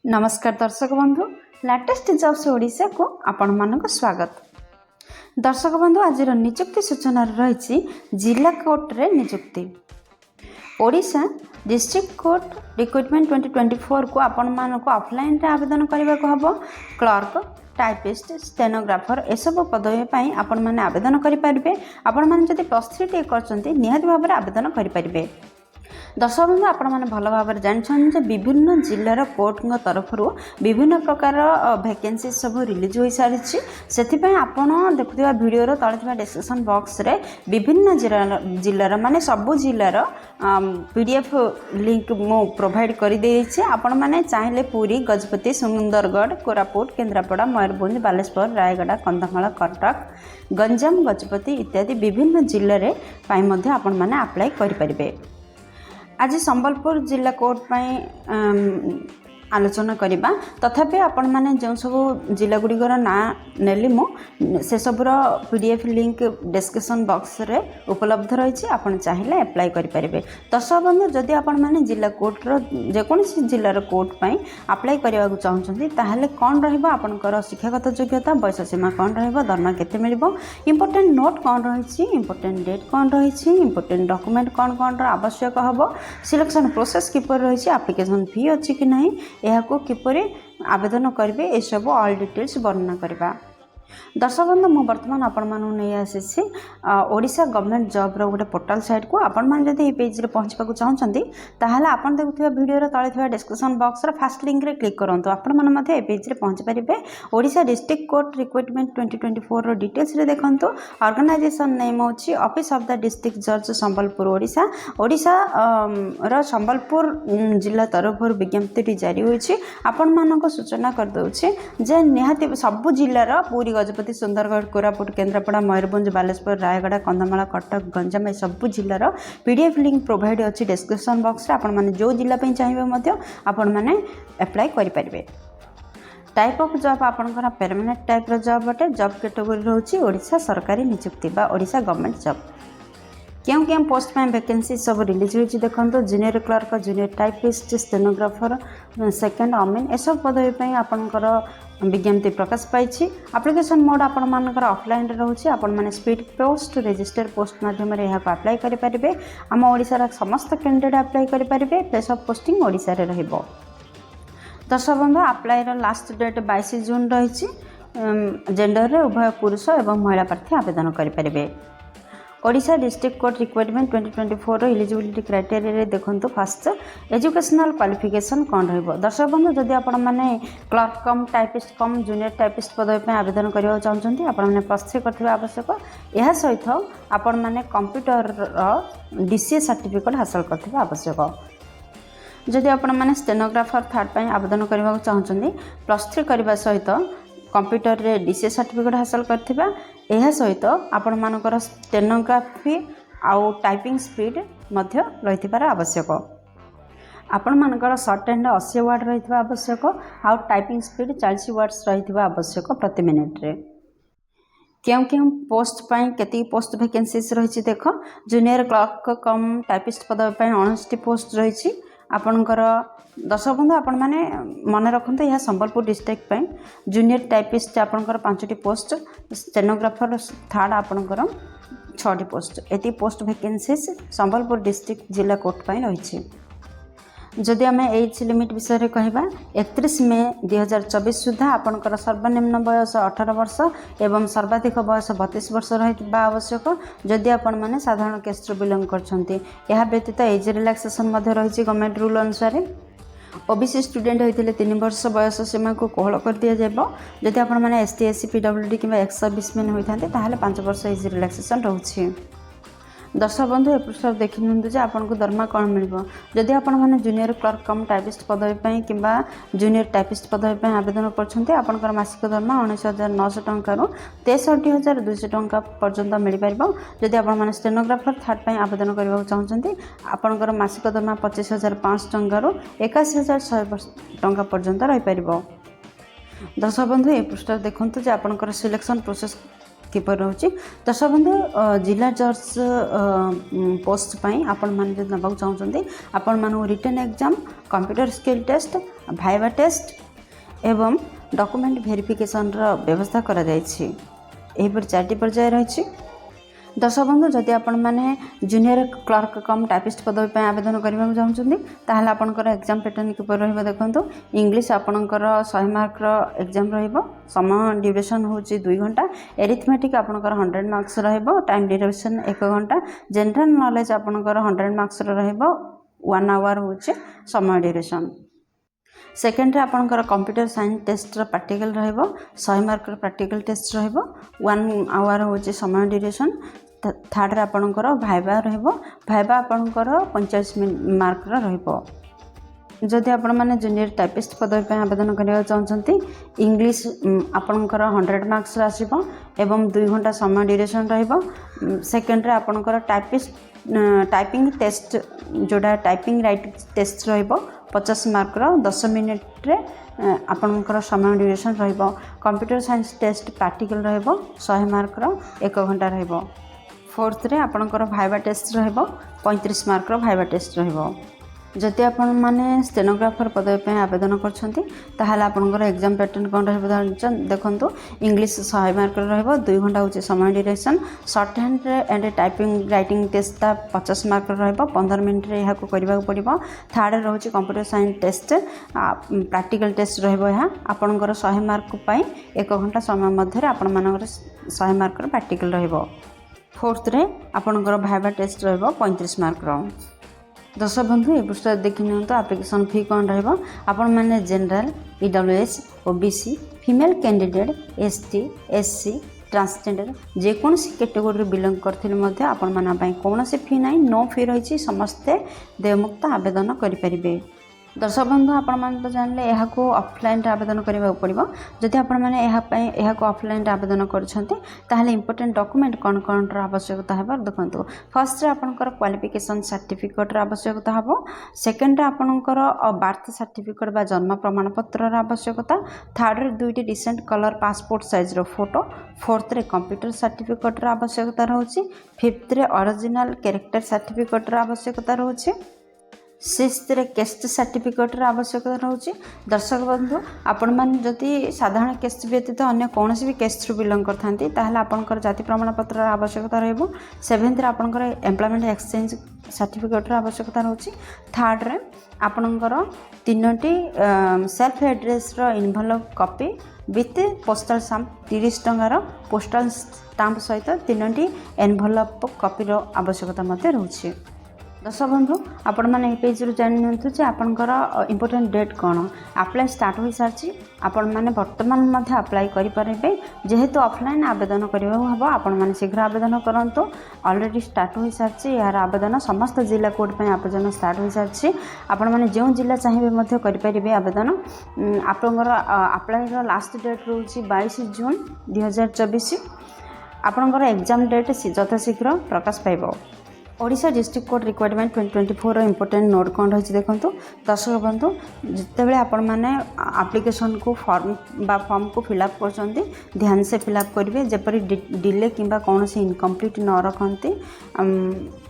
नमस्कार दर्शक बंधु लेटेस्ट जॉब्स ओडिशा को आपण मानक स्वागत। दर्शक बंधु आज नियुक्ति सूचना रही जिला कोर्ट रे नियुक्ति ओडिशा डिस्ट्रिक्ट कोर्ट रिक्रुटमेंट 2024 को आपण मानक ऑफलाइन रे आवेदन करबा को हबो। क्लर्क टाइपिस्ट स्टेनोग्राफर एसबू पदवी पाई आपण माने आवेदन करि परिबे। आपण माने जदि +3 टे करचंती निहाती भाव रे आवेदन करि परिबे। दर्शक बंधु आपण मैंने भल भाव जानते विभिन्न जिलार कोर्ट तरफ विभिन्न प्रकार वैकेंसी सब रिलीज हो सारी से आपड़ देखुवा वीडियो तले डिस्क्रिप्शन बॉक्स रे विभिन्न जिलार माने सबू जिलार पीडीएफ लिंक मु प्रोवाइड कर देछि। आपण माने चाहिले पुरी गजपति सुंदरगढ़ कोरापुट केन्द्रापड़ा मयूरभंज बालेश्वर रायगढ़ कंधमाल कटक गंजाम गजपति इत्यादि विभिन्न जिले में आपण माने अप्लाई करि परिबे। आज संबलपुर जिला कोर्ट पाई आलोचना करबा तथापि आपण माने जो सब जिला गुड़िकर ना नेली मु से सबुर पीडीएफ लिंक डिस्क्रिप्शन बॉक्स रे उपलब्ध रही आपण चाहिए अप्लाई करि परिबे। दर्शक बंधु जदि आपण माने जिला कोर्ट रो जेकोसी जिलार कोर्ट पाई अप्लाई करबा को चाहउछंती ताहाले कोन रहइबो आपनकर शिक्षागत योग्यता वयस सीमा कोन रहइबो दरमा केते मिलिबो इंपोर्टेंट नोट कोन रहिछि इंपोर्टेंट डेट कोन रहिछि इंपोर्टेंट डॉक्यूमेंट कोन आवश्यक हबो सिलेक्शन प्रोसेस किपर रहिछि एप्लिकेशन फी अछि कि नहीं यह किपर आवेदन करेंगे ये सब ऑल डिटेल्स वर्णना करवा। दर्शक बंधु मु बर्तमान आपण मानू नहीं आसी ओडिशा गवर्नमेंट जॉब रो गोटे पोर्टल साइट को आपण मान जदि ए पेज रे पहुंचबा को चाहछंती ताहाले आपण देखुथिबा वीडियो रो तळे थिबा description box row first link रे क्लिक करंतु आपण मान मध्ये ए पेज रे पहुंच परिबे। ओडिशा डिस्ट्रिक्ट कोर्ट रिक्रुटमेंट 2024 रो डिटेल्स रे देखंतु ऑर्गेनाइजेशन नेम होची ऑफिस ऑफ द डिस्ट्रिक्ट जज संबलपुर ओडिशा। ओडिशा रो संबलपुर जिला तरफ विज्ञप्ति जारी होईची आपण मानको सूचना कर दउची जे निहाती सब जिल्ला रो पूरी गजपति सुंदरगढ़ कोरापुट केन्द्रापड़ा मयूरभंज बालेश्वर रायगढ़ कंधमाल कटक गंजाम ए सबू जिलार पीडीएफ लिंक प्रोवाइड अच्छी डिस्क्रिप्शन बॉक्स रे आपण माने जो जिला पे चाहिए मध्य आपण माने अप्लाई करि परिबे। टाइप ऑफ जॉब आपनकर परमानेंट टाइप रो जॉब अटे। जॉब कैटेगरी रहउची ओडिशा सरकारी नियुक्ति बा ओडिशा गवर्नमेंट जॉब। क्यों क्या पोस्ट में वैकेंसी सब रिलीज होती देखो junior clerk junior typist stenographer second अमीन ए सब पदवी आपणकर विज्ञप्ति प्रकाश पाई। एप्लिकेशन मोड आपण मानकर ऑफलाइन रोचे आपण माने स्पीड पोस्ट रजिस्टर पोस्ट माध्यम रे यहाँ अप्लाई करि परिबे। आम ओडिशा समस्त कैंडिडेट अप्लाई करि परिबे। प्लेस ऑफ पोस्टिंग ओडिशा रे रहिबो। दर्शक बंधु अप्लाई रो लास्ट डेट 22 जून रही। जेंडर रे उभय पुरुष एवं महिला प्रार्थी आवेदन करि परिबे। ओडिशा डिस्ट्रिक्ट कोर्ट रिक्वायरमेंट 2024 रो एलिजिबिलिटी क्राइटेरिया रे देखंतु फर्स्ट एजुकेशनल क्वालिफिकेशन कोन रहइबो। दर्शक बंधु जदि आपण माने क्लर्क कम टाइपिस्ट कम जूनियर टाइपिस्ट पदवी पे आवेदन करबा चाहछंती आपण माने +3 करथिबा आवश्यक। एहा सहित आपण माने कंप्यूटर रो डीसीए सर्टिफिकेट हासिल करथिबा आवश्यक। जदि आपण माने स्टेनोग्राफर थर्ड पे आवेदन करबा चाहछंती +3 करबा सहित कंप्यूटर रे डीसीए सर्टिफिकेट हासिल करथिबा। एहा सहित आपण मानकर स्टेनोग्राफी आउ टाइपिंग स्पीड मध्य रहिथिबार आवश्यक। आपण मानकर शॉर्ट हैंड 80 वर्ड रहिथिबा आवश्यक आउ टाइपिंग स्पीड 40 वर्ड्स रहिथिबा आवश्यक प्रति मिनिट रे। क्यों क्यों पोस्ट पाई केती पोस्ट वैकेंसीज रही देख जूनियर क्लर्क कम टाइपिस्ट पदवी पाई 29 पोस्ट रही आपणकर। दर्शक बंधु आपण माने मन रखते यह संबलपुर डिस्ट्रिक्ट पे जूनियर टाइपिस्ट आपणकर 5टी पोस्ट स्टेनोग्राफर थर्ड आपणकर 6टी पोस्ट एति पोस्ट वैकेंसीज संबलपुर डिस्ट्रिक्ट जिला कोर्ट पे रही। जदि आम एज लिमिट विषय कहवा 31 मई 2024 सुधा आपणकर सर्वनिम्न बयस 18 वर्ष एवं सर्वाधिक बयस 32 वर्ष रहा आवश्यक। जदि आपण मैंने साधारण केस बिलंग करछंती। यह व्यतीत एज रिलैक्सेशन रही गवर्नमेंट रूल अनुसार। ओबीसी स्टूडेंट होते 3 वर्ष बयस सीमा को कोहल कर दि जाए। जदि आपण मैंने एसटी एससी पीडब्ल्यूडी कि एक्स सर्विसमैन होते 5 वर्ष एज रिलैक्सेशन रोचे। दर्शक बंधु ए पृष्ठ देखि नियंतु जे आपन को दरमा कोन मिलबो। जदि आपण माने जूनियर क्लर्क कम टाइपिस्ट पदवी पई किबा जूनियर टाइपिस्ट पदवी पई आवेदन करछन्ते आपनकर मासिक दरमा 19900 टंका रु 63200 टंका पर्यंत मिल परबो। जदि आपण माने स्टेनोग्राफर थर्ड पई आवेदन करबा चाहछन्ते आपनकर मासिक दरमा 25500 टंका रु 81100 टंका पर्यंत रहि परबो। दर्शक बंधु ए पृष्ठ देखंतु जे आपनकर सिलेक्शन प्रोसेस କିପରି ରହୁଛି। ଦର୍ଶକ ବନ୍ଧୁ ଜିଲ୍ଲା ଜଜ୍ ପୋଷ୍ଟ ପାଇଁ ଆପଣମାନେ ଯଦି ନେବାକୁ ଚାହୁଁଛନ୍ତି ଆପଣମାନଙ୍କୁ written exam, computer skill test, viva test ଏବଂ ଡକୁମେଣ୍ଟ ଭେରିଫିକେସନ୍ର ବ୍ୟବସ୍ଥା କରାଯାଇଛି। ଏହିପରି 4ଟି ପର୍ଯ୍ୟାୟ ରହିଛି। ଦର୍ଶକ ବନ୍ଧୁ ଯଦି ଆପଣମାନେ ଜୁନିୟର କ୍ଲର୍କ କମ୍ ଟାଇପିଷ୍ଟ ପଦବୀ ପାଇଁ ଆବେଦନ କରିବାକୁ ଚାହୁଁଛନ୍ତି ତାହେଲେ ଆପଣଙ୍କର ଏକ୍ଜାମ୍ ପ୍ୟାଟର୍ନ କିପରି ରହିବ ଦେଖନ୍ତୁ। ଇଂଲିଶ ଆପଣଙ୍କର 100 ମାର୍କର ଏକ୍ଜାମ୍ ରହିବ। ସମୟ ଡ୍ୟୁରେସନ୍ ହେଉଛି 2 ଘଣ୍ଟା। ଏରିଥମେଟିକ୍ ଆପଣଙ୍କର 100 ମାର୍କସ୍ ରହିବ। ଟାଇମ୍ ଡ୍ୟୁରେସନ୍ 1 ଘଣ୍ଟା। ଜେନେରାଲ୍ ନଲେଜ୍ ଆପଣଙ୍କର 100 ମାର୍କସ୍ର ରହିବ। 1 ଆୱାର ହେଉଛି ସମୟ ଡ୍ୟୁରେସନ୍। ସେକେଣ୍ଡରେ ଆପଣଙ୍କର କମ୍ପ୍ୟୁଟର ସାଇନ୍ସ ଟେଷ୍ଟର ପ୍ରାକ୍ଟିକାଲ୍ ରହିବ। 100 ମାର୍କର ପ୍ରାକ୍ଟିକାଲ୍ ଟେଷ୍ଟ ରହିବ। 1 ଆୱାର ହେଉଛି ସମୟ ଡ୍ୟୁରେସନ୍। ଥାର୍ଡ଼ରେ ଆପଣଙ୍କର ଭାଇଭା ରହିବ। ଭାଇଭା ଆପଣଙ୍କର 45 ମାର୍କର ରହିବ। ଯଦି ଆପଣମାନେ ଜୁନିୟର ଟାଇପିଷ୍ଟ ପଦବୀ ପାଇଁ ଆବେଦନ କରିବାକୁ ଚାହୁଁଛନ୍ତି ଇଂଲିଶ ଆପଣଙ୍କର 100 ମାର୍କସ୍ର ଆସିବ ଏବଂ 2 ଘଣ୍ଟା ସମୟ ଡ୍ୟୁରେସନ୍ ରହିବ। ସେକେଣ୍ଡରେ ଆପଣଙ୍କର ଟାଇପିଂ ଟେଷ୍ଟ ଯେଉଁଟା ଟାଇପିଂ ରାଇଟିଂ ଟେଷ୍ଟ ରହିବ 50 ମାର୍କର 10 ମିନିଟ୍ରେ ଆପଣଙ୍କର ସମୟ ଡ୍ୟୁରେସନ୍ ରହିବ। କମ୍ପ୍ୟୁଟର ସାଇନ୍ସ ଟେଷ୍ଟ ପ୍ରାକ୍ଟିକାଲ୍ ରହିବ 100 ମାର୍କର 1 ଘଣ୍ଟା ରହିବ। ଫୋର୍ଥରେ ଆପଣଙ୍କର ଭାଇଭା ଟେଷ୍ଟ ରହିବ 35 ମାର୍କର ଭାଇଭା ଟେଷ୍ଟ ରହିବ। ଯଦି ଆପଣମାନେ ଷ୍ଟେନୋଗ୍ରାଫର ପଦବୀ ପାଇଁ ଆବେଦନ କରୁଛନ୍ତି ତାହେଲେ ଆପଣଙ୍କର ଏକ୍ଜାମ୍ ପ୍ୟାଟର୍ନ କ'ଣ ରହିବ ଦେଖନ୍ତୁ। ଇଂଲିଶ 100 ମାର୍କର ରହିବ। 2 ଘଣ୍ଟା ହେଉଛି ସମୟ ଡ୍ୟୁରେସନ୍। ସର୍ଟ ହ୍ୟାଣ୍ଡରେ ଆଣ୍ଡ ଟାଇପିଂ ରାଇଟିଂ ଟେଷ୍ଟଟା 50 ମାର୍କର ରହିବ। 15 ମିନିଟ୍ରେ ଏହାକୁ କରିବାକୁ ପଡ଼ିବ। ଥାର୍ଡ଼ରେ ରହୁଛି computer science test practical test ରହିବ। ଏହା ଆପଣଙ୍କର 100 ମାର୍କ ପାଇଁ 1 ଘଣ୍ଟା ସମୟ ମଧ୍ୟରେ ଆପଣମାନଙ୍କର 100 ମାର୍କର ପ୍ରାକ୍ଟିକାଲ୍ ରହିବ। ଫୋର୍ଥରେ ଆପଣଙ୍କର ଭାଇଭା ଟେଷ୍ଟ ରହିବ 35 ମାର୍କର। ଦର୍ଶକ ବନ୍ଧୁ ଏ ପୃଷ୍ଠାରେ ଦେଖି ନିଅନ୍ତୁ ଆପ୍ଲିକେସନ୍ ଫି କ'ଣ ରହିବ। ଆପଣମାନେ general, EWS, OBC, female candidate, ST, SC, transgender ଯେକୌଣସି କ୍ୟାଟେଗୋରୀରୁ ବିଲଙ୍ଗ କରିଥିଲେ ମଧ୍ୟ ଆପଣମାନଙ୍କ ପାଇଁ କୌଣସି ଫି ନାହିଁ। ନୋ ଫି ରହିଛି। ସମସ୍ତେ ଦେୟମୁକ୍ତ ଆବେଦନ କରିପାରିବେ। ଦର୍ଶକ ବନ୍ଧୁ ଆପଣମାନେ ତ ଜାଣିଲେ ଏହାକୁ ଅଫଲାଇନ୍ରେ ଆବେଦନ କରିବାକୁ ପଡ଼ିବ। ଯଦି ଆପଣମାନେ ଏହାକୁ ଅଫଲାଇନ୍ରେ ଆବେଦନ କରୁଛନ୍ତି ତାହେଲେ ଇମ୍ପୋର୍ଟାଣ୍ଟ ଡକୁମେଣ୍ଟ କ'ଣ କ'ଣର ଆବଶ୍ୟକତା ହେବ ଦେଖନ୍ତୁ। ଫାର୍ଷ୍ଟରେ ଆପଣଙ୍କର କ୍ୱାଲିଫିକେସନ୍ ସାର୍ଟିଫିକେଟ୍ର ଆବଶ୍ୟକତା ହେବ। ସେକେଣ୍ଡରେ ଆପଣଙ୍କର ବାର୍ଥ ସାର୍ଟିଫିକେଟ୍ ବା ଜନ୍ମ ପ୍ରମାଣପତ୍ରର ଆବଶ୍ୟକତା। ଥାର୍ଡ଼ରେ 2ଟି ରିସେଣ୍ଟ କଲର୍ ପାସପୋର୍ଟ ସାଇଜ୍ର ଫଟୋ। ଫୋର୍ଥରେ କମ୍ପ୍ୟୁଟର ସାର୍ଟିଫିକେଟ୍ର ଆବଶ୍ୟକତା ରହୁଛି। ଫିଫ୍ଥରେ ଅରିଜିନାଲ୍ କ୍ୟାରେକ୍ଟର ସାର୍ଟିଫିକେଟ୍ର ଆବଶ୍ୟକତା ରହୁଛି। ସିକ୍ସଥରେ କେଷ୍ଟ ସାର୍ଟିଫିକେଟ୍ର ଆବଶ୍ୟକତା ରହୁଛି। ଦର୍ଶକ ବନ୍ଧୁ ଆପଣମାନେ ଯଦି ସାଧାରଣ କେଷ୍ଟ ବ୍ୟତୀତ ଅନ୍ୟ କୌଣସି ବି କେଷ୍ଟରୁ ବିଲଙ୍ଗ କରିଥାନ୍ତି ତାହେଲେ ଆପଣଙ୍କର ଜାତି ପ୍ରମାଣପତ୍ରର ଆବଶ୍ୟକତା ରହିବ। ସେଭେନ୍ଥରେ ଆପଣଙ୍କର ଏମ୍ପ୍ଲୟମେଣ୍ଟ ଏକ୍ସଚେଞ୍ଜ ସାର୍ଟିଫିକେଟ୍ର ଆବଶ୍ୟକତା ରହୁଛି। ଥାର୍ଡ଼ରେ ଆପଣଙ୍କର 3ଟି ସେଲ୍ଫ ଆଡ୍ରେସ୍ର envelope copy with postal stamp 30 ଟଙ୍କାର ପୋଷ୍ଟାଲ ଷ୍ଟାମ୍ପ ସହିତ 3ଟି ଏନଭଲପ କପିର ଆବଶ୍ୟକତା ମଧ୍ୟ ରହୁଛି। ଦର୍ଶକ ବନ୍ଧୁ ଆପଣମାନେ ଏହି ପେଜ୍ରୁ ଜାଣି ନିଅନ୍ତୁ ଯେ ଆପଣଙ୍କର ଇମ୍ପୋର୍ଟାଣ୍ଟ ଡେଟ୍ କ'ଣ। ଆପ୍ଲାଏ ଷ୍ଟାର୍ଟ ହୋଇସାରିଛି। ଆପଣମାନେ ବର୍ତ୍ତମାନ ମଧ୍ୟ ଆପ୍ଲାଏ କରିପାରିବେ। ଯେହେତୁ ଅଫଲାଇନ୍ ଆବେଦନ କରିବାକୁ ହେବ ଆପଣମାନେ ଶୀଘ୍ର ଆବେଦନ କରନ୍ତୁ। ଅଲରେଡ଼ି ଷ୍ଟାର୍ଟ ହୋଇସାରିଛି। ଏହାର ଆବେଦନ ସମସ୍ତ ଜିଲ୍ଲା କୋର୍ଟ ପାଇଁ ଆବେଦନ ଷ୍ଟାର୍ଟ ହୋଇସାରିଛି। ଆପଣମାନେ ଯେଉଁ ଜିଲ୍ଲା ଚାହିଁବେ ମଧ୍ୟ କରିପାରିବେ ଆବେଦନ। ଆପଣଙ୍କର ଆପ୍ଲାଏର ଲାଷ୍ଟ ଡେଟ୍ ରହୁଛି 22 ଜୁନ୍ 2024। ଆପଣଙ୍କର ଏକ୍ଜାମ୍ ଡେଟ୍ ଯଥାଶୀଘ୍ର ପ୍ରକାଶ ପାଇବ। ଓଡ଼ିଶା ଡିଷ୍ଟ୍ରିକ୍ଟ କୋର୍ଟ ରିକ୍ୱାରମେଣ୍ଟ 2024ର ଇମ୍ପୋର୍ଟାଣ୍ଟ ନୋଟ୍ କ'ଣ ରହିଛି ଦେଖନ୍ତୁ। ଦର୍ଶକ ବନ୍ଧୁ ଯେତେବେଳେ ଆପଣମାନେ ଆପ୍ଲିକେସନ୍କୁ ଫର୍ମକୁ ଫିଲ୍ଅପ୍ କରୁଛନ୍ତି ଧ୍ୟାନ ସେ ଫିଲ୍ଅପ୍ କରିବେ ଯେପରି ଡିଲେ କିମ୍ବା କୌଣସି ଇନକମ୍ପ୍ଲିଟ୍ ନ ରଖନ୍ତି।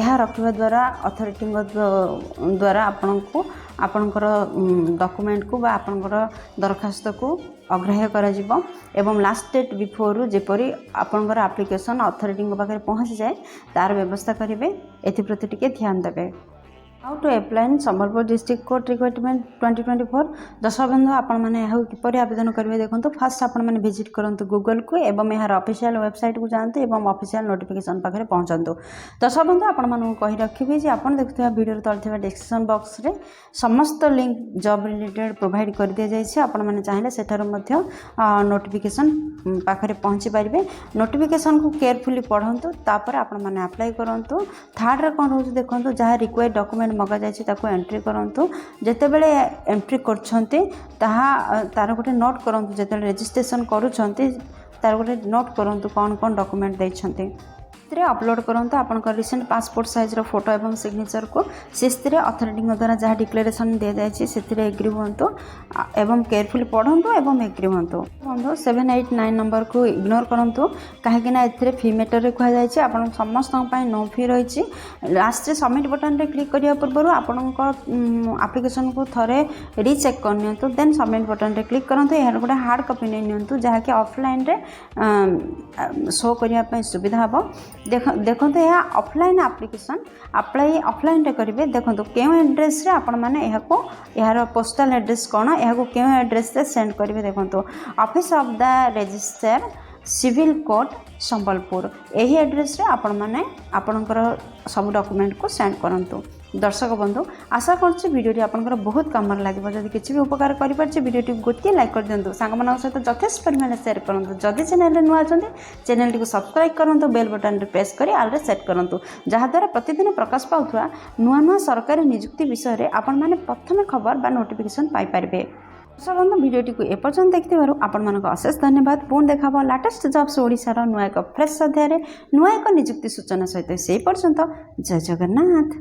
ଏହା ରଖିବା ଦ୍ୱାରା ଅଥରିଟିଙ୍କ ଦ୍ୱାରା ଆପଣଙ୍କର ଡକୁମେଣ୍ଟକୁ ବା ଆପଣଙ୍କର ଦରଖାସ୍ତକୁ ଅଗ୍ରାହ୍ୟ କରାଯିବ ଏବଂ ଲାଷ୍ଟ ଡେଟ୍ ବିଫୋରରୁ ଯେପରି ଆପଣଙ୍କର ଆପ୍ଲିକେସନ୍ ଅଥରିଟିଙ୍କ ପାଖରେ ପହଞ୍ଚିଯାଏ ତା'ର ବ୍ୟବସ୍ଥା କରିବେ। ଏଥିପ୍ରତି ଟିକେ ଧ୍ୟାନ ଦେବେ। How to apply in Sambalpur district court requirement 2024। ଦର୍ଶକ ବନ୍ଧୁ ଆପଣମାନେ ଏହାକୁ କିପରି ଆବେଦନ କରିବେ ଦେଖନ୍ତୁ। ଫାର୍ଷ୍ଟ ଆପଣମାନେ ଭିଜିଟ୍ କରନ୍ତୁ ଗୁଗଲକୁ ଏବଂ ଏହାର ଅଫିସିଆଲ୍ ୱେବସାଇଟ୍କୁ ଯାଆନ୍ତୁ ଏବଂ ଅଫିସିଆଲ୍ ନୋଟିଫିକେସନ୍ ପାଖରେ ପହଞ୍ଚନ୍ତୁ। ଦର୍ଶକ ବନ୍ଧୁ ଆପଣମାନଙ୍କୁ କହି ରଖିବି ଯେ ଆପଣ ଦେଖୁଥିବା ଭିଡ଼ିଓର ତଳେ ଥିବା ଡିସ୍କ୍ରିପ୍ସନ୍ ବକ୍ସରେ ସମସ୍ତ ଲିଙ୍କ୍ ଜବ୍ ରିଲେଟେଡ୍ ପ୍ରୋଭାଇଡ଼ କରିଦିଆଯାଇଛି। ଆପଣମାନେ ଚାହିଁଲେ ସେଠାରୁ ମଧ୍ୟ ନୋଟିଫିକେସନ୍ ପାଖରେ ପହଞ୍ଚି ପାରିବେ। ନୋଟିଫିକେସନ୍କୁ କେୟାରଫୁଲି ପଢ଼ନ୍ତୁ ତାପରେ ଆପଣମାନେ ଆପ୍ଲାଏ କରନ୍ତୁ। ଥାର୍ଡ଼ରେ କ'ଣ ରହୁଛି ଦେଖନ୍ତୁ। ଯାହା ରିକ୍ୱାର୍ଡ଼ ଡକୁମେଣ୍ଟ ମଗାଯାଇଛି ତାକୁ ଏଣ୍ଟ୍ରି କରନ୍ତୁ। ଯେତେବେଳେ ଏଣ୍ଟ୍ରି କରୁଛନ୍ତି ତାର ଗୋଟେ ନୋଟ୍ କରନ୍ତୁ। ଯେତେବେଳେ ରେଜିଷ୍ଟ୍ରେସନ୍ କରୁଛନ୍ତି ତାର ଗୋଟେ ନୋଟ୍ କରନ୍ତୁ କ'ଣ କ'ଣ ଡକୁମେଣ୍ଟ ଦେଇଛନ୍ତି। से अपलोड करूँ आपंकर रिसेंट पासपोर्ट साइज फोटो और सिग्नेचर को से अथॉरिटी द्वारा जहाँ डिक्लेरेशन दि जाए से एग्री हूँ एवं केयरफुली पढ़ु एवं एग्री हूँ बंधु 7, 8, 9 नंबर को इग्नोर करूँ कहीं फी मैटर कहुई आप समस्त नो फी रही लास्ट सबमिट बटन रे क्लिक करने पूर्व आपण एप्लिकेशन को थरे रीचेक करनी देन सबमिट बटन रे क्लिक करूँ यार गोटे हार्ड कॉपी नहीं नियंतु जहाँकि ऑफलाइन रे शो करने सुविधा हम देखो यह ऑफलाइन एप्लिकेशन अप्लाई ऑफलाइन रे करेंगे देखो क्यों एड्रेस रे आपण मैंने यार पोस्टल एड्रेस कौन या क्यों एड्रेस रे सेंड करेंगे देखो office of the register civil court Sambalpur यही एड्रेस रे आपण मैंने आपणकर सब डॉक्यूमेंट को सेंड करंतु। दर्शक बंधु आशा करछि वीडियोटी आपनकर बहुत काम लगे जदि किसी भी उपकार करिपारछि वीडियोटी गोटे लाइक कर दिंतु सांग सहित यथेष्ट परिमाण शेयर करंतु जदि चैनल नुआ अछंती चैनल को सब्सक्राइब करंतु बेल बटन रे प्रेस करी आल रे सेट करंतु जहाँ द्वारा प्रतिदिन प्रकाश पाउथुवा नुआ नुआ सरकारी नियुक्ति विषय रे आपण माने प्रथम खबर बा नोटिफिकेशन पाई पारबे। दर्शक वीडियोटी को एपर्यंत देखते आपण अशेष धन्यवाद। पुणी देखा लेटेस्ट जॉब्स ओडिशार नुआ एक फ्रेश अध्याय नुआ एक नियुक्ति सूचना सहित से पर्यंत जय जगन्नाथ।